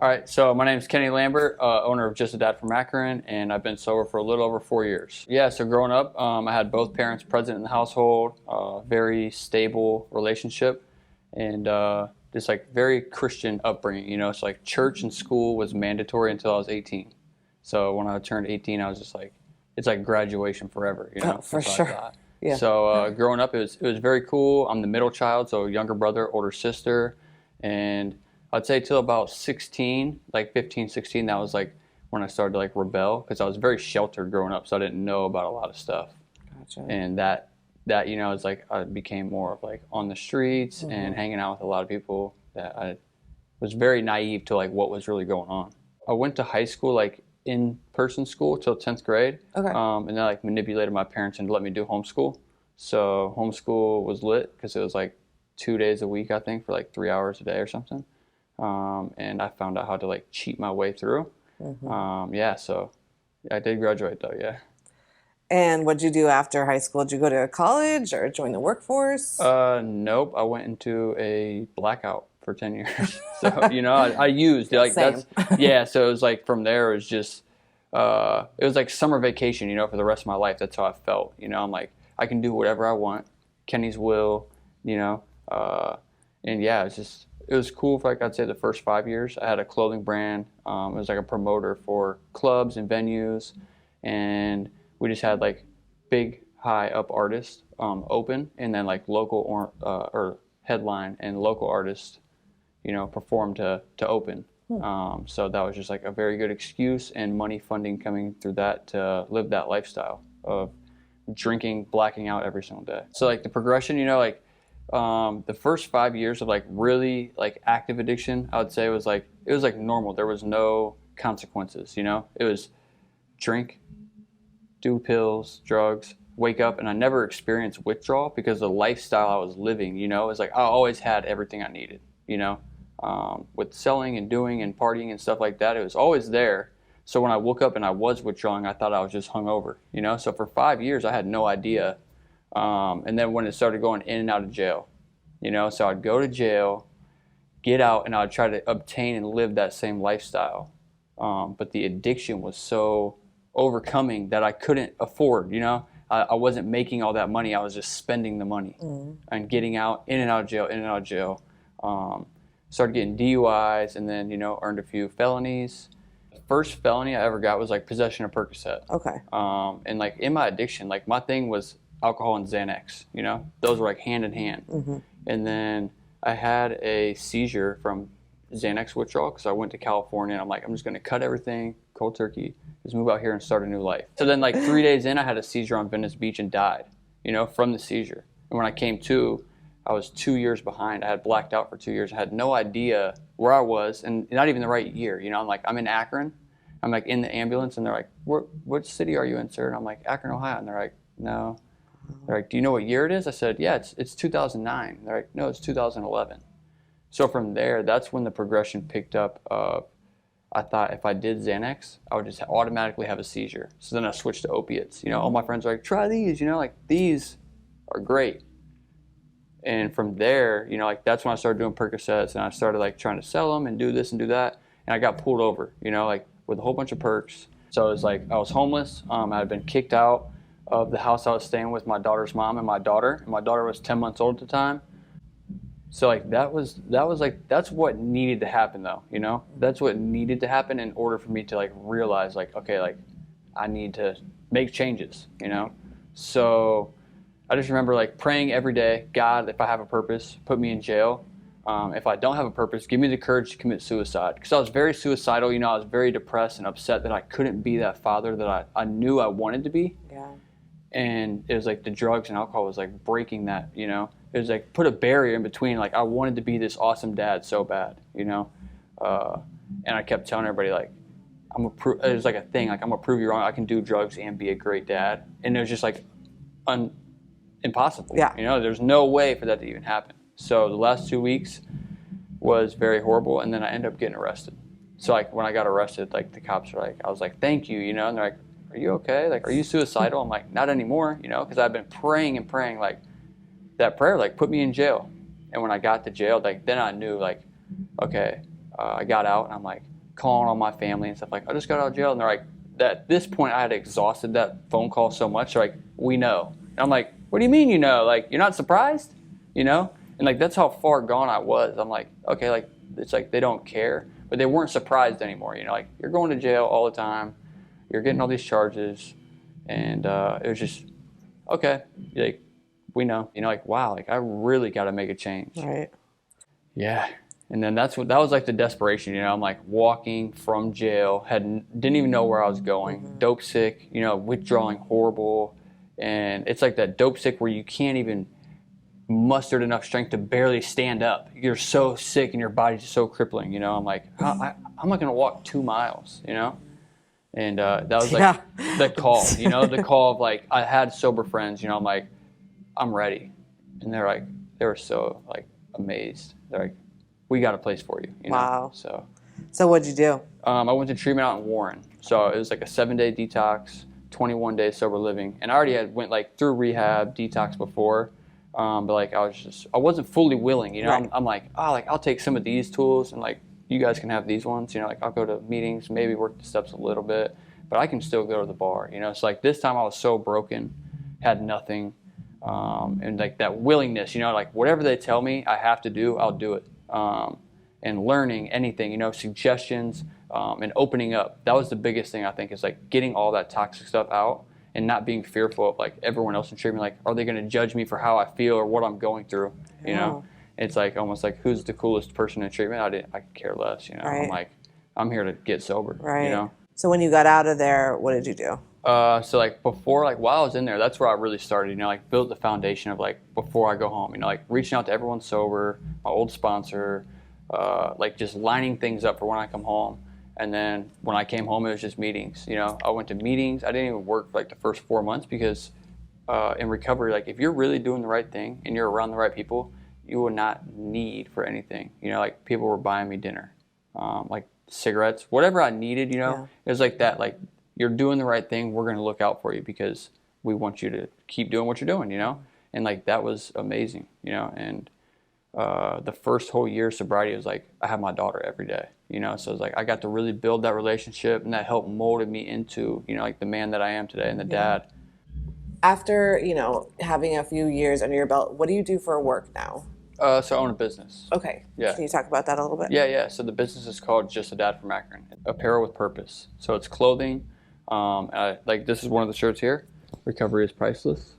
All right, so my name is Kenny Lambert, owner of Just a Dad from Akron, and I've been sober for a little over 4 years. Yeah, so growing up, I had both parents present in the household, very stable relationship, and just like very Christian upbringing. You know, it's like church and school was mandatory until I was 18. So when I turned 18, I was just like, it's like graduation forever. You know, Oh, for sure. Yeah. So growing up, it was very cool. I'm the middle child, so younger brother, older sister, and I'd say till about 16, like 15, 16, that was like when I started to like rebel because I was very sheltered growing up, so I didn't know about a lot of stuff. Gotcha. And that you know, is like I became more of like on the streets and hanging out with a lot of people that I was very naive to like what was really going on. I went to high school like in-person school till 10th grade. Okay. And then I like manipulated my parents into let me do homeschool. So homeschool was lit because it was like 2 days a week, I think, for like 3 hours a day or something. And I found out how to like cheat my way through. Yeah, so I did graduate though, yeah. And what'd you do after high school? Did you go to college or join the workforce? Nope, I went into a blackout for 10 years. So, you know, I used like Same. yeah, so it was like from there it was just, it was like summer vacation, you know, for the rest of my life. That's how I felt, you know, I'm like, I can do whatever I want. Kenny's will, you know, and yeah, it was cool for like I'd say the first 5 years. I had a clothing brand. It was like a promoter for clubs and venues, and we just had like big high up artists open, and then like local or headline and local artists, you know, perform to open. So that was just like a very good excuse and money funding coming through that to live that lifestyle of drinking, blacking out every single day. So like the progression, you know, like the first 5 years of like really like active addiction, I would say it was like normal. There was no consequences, you know. It was drink, do pills, drugs, wake up, and I never experienced withdrawal because the lifestyle I was living, you know, is like I always had everything I needed, you know. With selling and doing and partying and stuff like that, it was always there. So when I woke up and I was withdrawing, I thought I was just hungover, you know. So for 5 years, I had no idea. And then when it started going in and out of jail, you know, so I'd go to jail, get out, and I'd try to obtain and live that same lifestyle. But the addiction was so overcoming that I couldn't afford, you know. I wasn't making all that money. I was just spending the money and getting out, in and out of jail, in and out of jail. Started getting DUIs and then, you know, earned a few felonies. The first felony I ever got was like possession of Percocet. Okay. And like in my addiction, like my thing was alcohol and Xanax, you know, those were like hand in hand. And then I had a seizure from Xanax withdrawal because I went to California and I'm like, I'm just going to cut everything cold turkey, just move out here and start a new life. So then like 3 days in, I had a seizure on Venice Beach and died, you know, from the seizure. And when I came to, I was 2 years behind. I had blacked out for 2 years. I had no idea where I was and not even the right year, you know. I'm like, I'm in Akron. I'm like in the ambulance and they're like, what city are you in, sir? And I'm like, Akron, Ohio. And they're like, no. They're like, do you know what year it is? I said, yeah, it's 2009. They're like, no, it's 2011. So from there, that's when the progression picked up. I thought if I did Xanax, I would just automatically have a seizure. So then I switched to opiates. You know, all my friends are like, try these, you know, like these are great. And from there, you know, like that's when I started doing Percocets and I started like trying to sell them and do this and do that. And I got pulled over, you know, like with a whole bunch of perks. So it was like I was homeless. I had been kicked out of the house I was staying with my daughter's mom and my daughter. And my daughter was 10 months old at the time. So like that was like, that's what needed to happen though, you know? That's what needed to happen in order for me to like realize like, okay, like I need to make changes, you know? So I just remember like praying every day, God, if I have a purpose, put me in jail. If I don't have a purpose, give me the courage to commit suicide. Because I was very suicidal, you know, I was very depressed and upset that I couldn't be that father that I knew I wanted to be. Yeah. And it was like the drugs and alcohol was like breaking that, you know. It was like put a barrier in between. Like I wanted to be this awesome dad so bad, you know. And I kept telling everybody like, it was like a thing, like I'm gonna prove you wrong. I can do drugs and be a great dad. And it was just like impossible. Yeah. You know, there's no way for that to even happen. So the last 2 weeks was very horrible, and then I ended up getting arrested. So like when I got arrested, like the cops were like, I was like, thank you, you know, and they're like, are you okay? Like, are you suicidal? I'm like, not anymore, you know, because I've been praying and praying, like that prayer, like put me in jail. And when I got to jail, like then I knew like, okay, I got out and I'm like, calling on my family and stuff like, I just got out of jail. And they're like, at this point I had exhausted that phone call so much. They're like, we know. And I'm like, what do you mean you know? Like, you're not surprised? You know? And like, that's how far gone I was. I'm like, okay, like, it's like they don't care. But they weren't surprised anymore. You know, like, you're going to jail all the time. You're getting all these charges. And it was just, okay, like, we know. You know, like, wow, like, I really got to make a change. Right. Yeah. And then that was like the desperation, you know. I'm like walking from jail, didn't even know where I was going, dope sick, you know, withdrawing horrible. And it's like that dope sick where you can't even muster enough strength to barely stand up. You're so sick and your body's so crippling, you know. I'm like, how am I going to walk 2 miles, you know? And that was like the call, you know, the call of like, I had sober friends, you know. I'm like, I'm ready. And they were so like amazed. They're like, we got a place for you, you know? Wow. So what'd you do? I went to treatment out in Warren. So it was like a 7-day detox, 21 days sober living. And I already went like through rehab, detox before. But like, I wasn't fully willing, you know? Right. I'm like, oh, like I'll take some of these tools and like, you guys can have these ones, you know, like I'll go to meetings, maybe work the steps a little bit, but I can still go to the bar, you know? So like this time I was so broken, had nothing. And like that willingness, you know, like whatever they tell me I have to do, I'll do it. And learning anything, you know, suggestions, and opening up. That was the biggest thing, I think, is like getting all that toxic stuff out and not being fearful of like everyone else in treatment. Like, are they going to judge me for how I feel or what I'm going through? You know, it's like almost like, who's the coolest person in treatment? I could care less, you know. Right. I'm like, I'm here to get sober, Right. you know. So when you got out of there, what did you do? So like before, like while I was in there, that's where I really started, you know, like build the foundation of like before I go home, you know, like reaching out to everyone sober, my old sponsor, like just lining things up for when I come home. And then when I came home, it was just meetings, you know. I went to meetings. I didn't even work for like the first 4 months because in recovery, like if you're really doing the right thing and you're around the right people, you will not need for anything. You know, like people were buying me dinner, like cigarettes, whatever I needed, you know. It was like that, like, you're doing the right thing, we're going to look out for you because we want you to keep doing what you're doing, you know? And like, that was amazing, you know? And the first whole year of sobriety was like, I had my daughter every day, you know? So it's like, I got to really build that relationship, and that helped molded me into, you know, like the man that I am today and the dad. After, you know, having a few years under your belt, what do you do for work now? So I own a business. Okay. Yeah. Can you talk about that a little bit? Yeah. So the business is called Just a Dad from Akron. Apparel with purpose. So it's clothing. Like this is one of the shirts here. Recovery is priceless.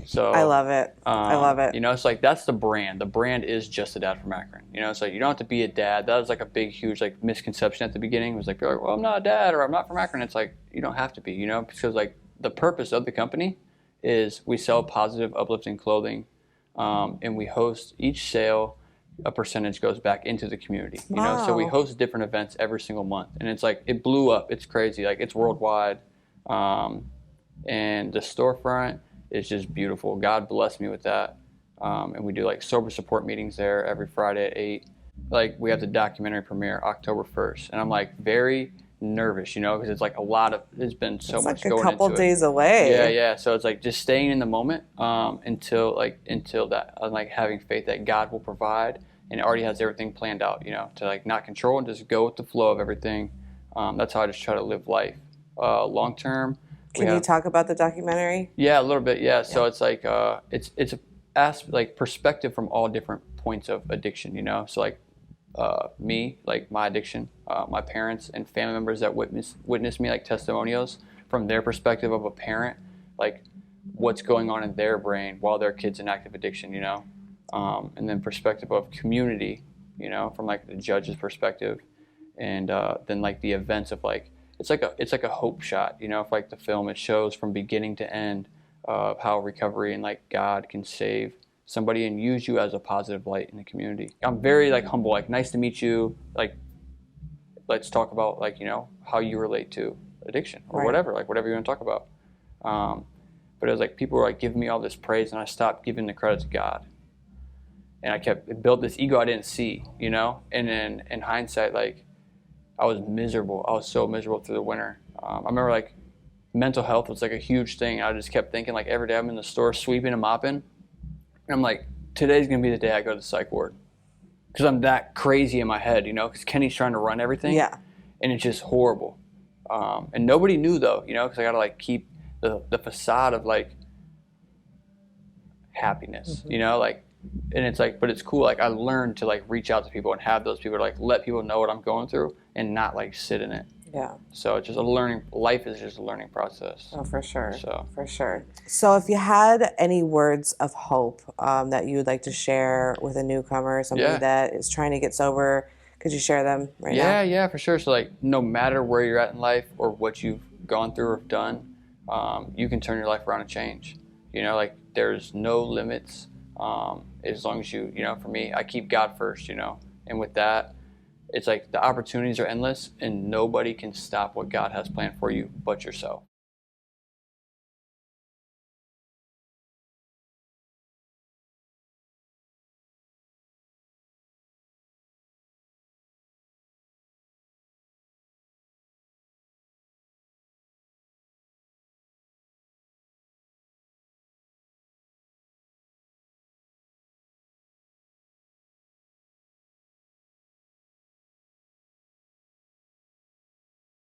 So I love it. I love it. You know, it's like that's the brand. The brand is Just a Dad from Akron. You know, it's like you don't have to be a dad. That was like a big, huge like misconception at the beginning. It was like, well, I'm not a dad or I'm not from Akron. It's like you don't have to be. You know, because like the purpose of the company is we sell positive, uplifting clothing, and we host each sale. A percentage goes back into the community, you know. So we host different events every single month, and it's like it blew up. It's crazy, like it's worldwide, and the storefront is just beautiful. God blessed me with that, and we do like sober support meetings there every Friday at 8. Like we have the documentary premiere October 1st, and I'm like very nervous, you know, because it's like it's been so much like going into it. a couple days away. Yeah. So it's like just staying in the moment until that. I'm like having faith that God will provide, and it already has everything planned out, you know, to like not control and just go with the flow of everything. That's how I just try to live life. Long term. Can you talk about the documentary? Yeah, a little bit. Yeah. So it's like it's like perspective from all different points of addiction, you know. So like me, like my addiction, my parents and family members that witnessed me, like testimonials from their perspective of a parent, like what's going on in their brain while their kid's in active addiction, you know, and then perspective of community, you know, from like the judge's perspective, and then like the events of like it's like a hope shot, you know, if like the film, it shows from beginning to end of how recovery and like God can save somebody and use you as a positive light in the community. I'm very like humble, like nice to meet you, like let's talk about like, you know, how you relate to addiction or whatever you want to talk about. But it was like people were like giving me all this praise, and I stopped giving the credit to God, and it built this ego I didn't see, you know. And then in hindsight, like I was miserable. I was so miserable through the winter. I remember like mental health was like a huge thing. I just kept thinking like every day I'm in the store sweeping and mopping, and I'm like, today's going to be the day I go to the psych ward. Because I'm that crazy in my head, you know, because Kenny's trying to run everything. Yeah. and it's just horrible. And nobody knew though, you know, because I gotta like keep the facade of like happiness, you know, like, and it's like, but it's cool. Like I learned to like reach out to people and have those people to like let people know what I'm going through and not like sit in it. Yeah. So it's just a learning. Life is just a learning process. Oh, for sure. So For sure. So if you had any words of hope that you would like to share with a newcomer, somebody Yeah. that is trying to get sober, could you share them right now? Yeah, for sure. So like, no matter where you're at in life or what you've gone through or done, you can turn your life around and change. You know, like there's no limits. As long as you know, for me, I keep God first, you know, and with that, it's like the opportunities are endless and nobody can stop what God has planned for you but yourself.